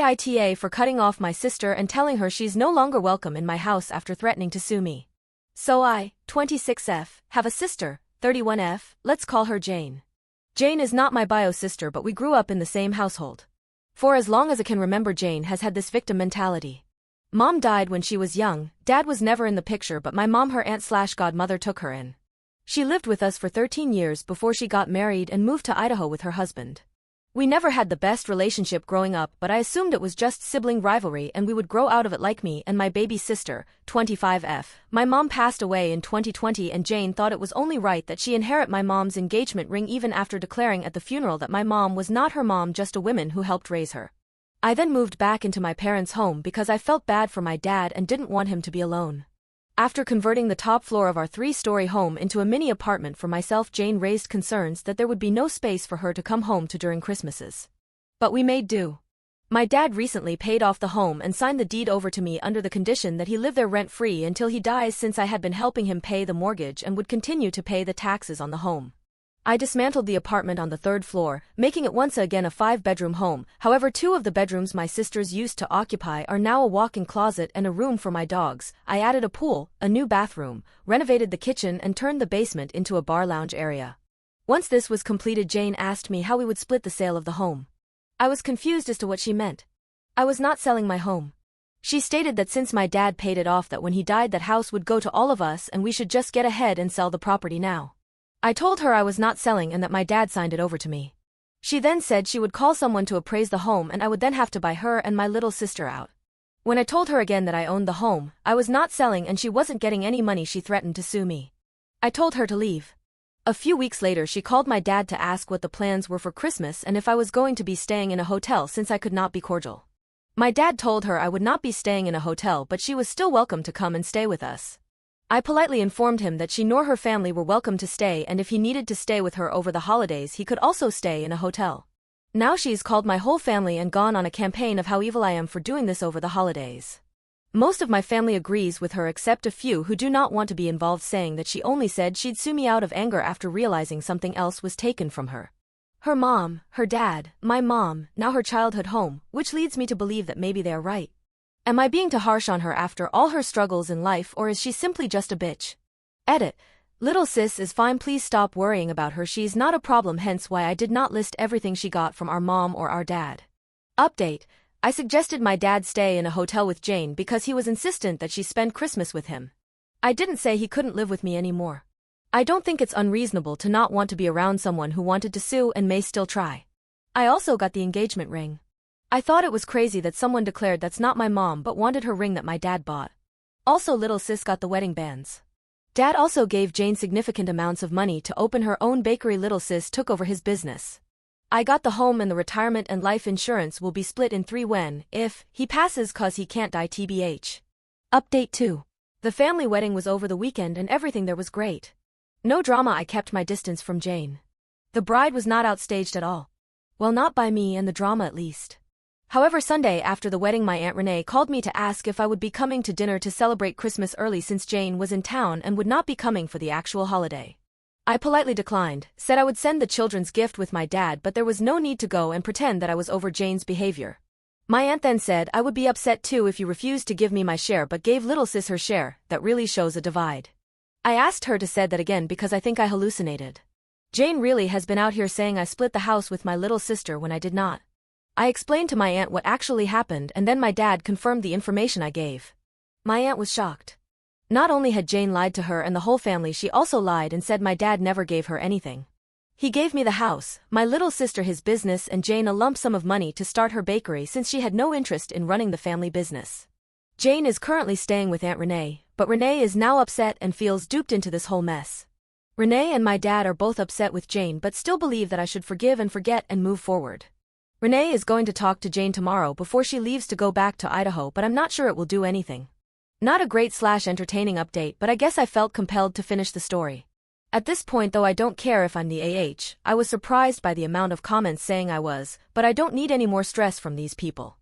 AITA for cutting off my sister and telling her she's no longer welcome in my house after threatening to sue me. So I, 26F, have a sister, 31F, let's call her Jane. Jane is not my bio sister, but we grew up in the same household. For as long as I can remember, Jane has had this victim mentality. Mom died when she was young, Dad was never in the picture, but my mom, her aunt/godmother, took her in. She lived with us for 13 years before she got married and moved to Idaho with her husband. We never had the best relationship growing up, but I assumed it was just sibling rivalry and we would grow out of it, like me and my baby sister, 25F. My mom passed away in 2020 and Jane thought it was only right that she inherit my mom's engagement ring, even after declaring at the funeral that my mom was not her mom, just a woman who helped raise her. I then moved back into my parents' home because I felt bad for my dad and didn't want him to be alone. After converting the top floor of our 3-story home into a mini apartment for myself, Jane raised concerns that there would be no space for her to come home to during Christmases. But we made do. My dad recently paid off the home and signed the deed over to me under the condition that he live there rent-free until he dies, since I had been helping him pay the mortgage and would continue to pay the taxes on the home. I dismantled the apartment on the 3rd floor, making it once again a 5-bedroom home. However, 2 of the bedrooms my sisters used to occupy are now a walk-in closet and a room for my dogs. I added a pool, a new bathroom, renovated the kitchen and turned the basement into a bar lounge area. Once this was completed, Jane asked me how we would split the sale of the home. I was confused as to what she meant. I was not selling my home. She stated that since my dad paid it off, that when he died that house would go to all of us and we should just get ahead and sell the property now. I told her I was not selling and that my dad signed it over to me. She then said she would call someone to appraise the home and I would then have to buy her and my little sister out. When I told her again that I owned the home, I was not selling and she wasn't getting any money, she threatened to sue me. I told her to leave. A few weeks later, she called my dad to ask what the plans were for Christmas and if I was going to be staying in a hotel, since I could not be cordial. My dad told her I would not be staying in a hotel, but she was still welcome to come and stay with us. I politely informed him that she nor her family were welcome to stay, and if he needed to stay with her over the holidays he could also stay in a hotel. Now she's called my whole family and gone on a campaign of how evil I am for doing this over the holidays. Most of my family agrees with her except a few who do not want to be involved, saying that she only said she'd sue me out of anger after realizing something else was taken from her. Her mom, her dad, my mom, now her childhood home, which leads me to believe that maybe they are right. Am I being too harsh on her after all her struggles in life, or is she simply just a bitch? Edit. Little sis is fine, please stop worrying about her, she's not a problem, hence why I did not list everything she got from our mom or our dad. Update. I suggested my dad stay in a hotel with Jane because he was insistent that she spend Christmas with him. I didn't say he couldn't live with me anymore. I don't think it's unreasonable to not want to be around someone who wanted to sue and may still try. I also got the engagement ring. I thought it was crazy that someone declared that's not my mom but wanted her ring that my dad bought. Also, little sis got the wedding bands. Dad also gave Jane significant amounts of money to open her own bakery. Little sis took over his business. I got the home, and the retirement and life insurance will be split in 3 when, if, he passes, cause he can't die, tbh. Update 2. The family wedding was over the weekend and everything there was great. No drama. I kept my distance from Jane. The bride was not outstaged at all. Well, not by me and the drama at least. However, Sunday after the wedding, my Aunt Renee called me to ask if I would be coming to dinner to celebrate Christmas early since Jane was in town and would not be coming for the actual holiday. I politely declined, said I would send the children's gift with my dad, but there was no need to go and pretend that I was over Jane's behavior. My aunt then said I would be upset too if you refused to give me my share, but gave little sis her share. That really shows a divide. I asked her to say that again because I think I hallucinated. Jane really has been out here saying I split the house with my little sister when I did not. I explained to my aunt what actually happened, and then my dad confirmed the information I gave. My aunt was shocked. Not only had Jane lied to her and the whole family, she also lied and said my dad never gave her anything. He gave me the house, my little sister his business, and Jane a lump sum of money to start her bakery since she had no interest in running the family business. Jane is currently staying with Aunt Renee, but Renee is now upset and feels duped into this whole mess. Renee and my dad are both upset with Jane but still believe that I should forgive and forget and move forward. Renee is going to talk to Jane tomorrow before she leaves to go back to Idaho, but I'm not sure it will do anything. Not a great/entertaining update, but I guess I felt compelled to finish the story. At this point though, I don't care if I'm the I was surprised by the amount of comments saying I was, but I don't need any more stress from these people.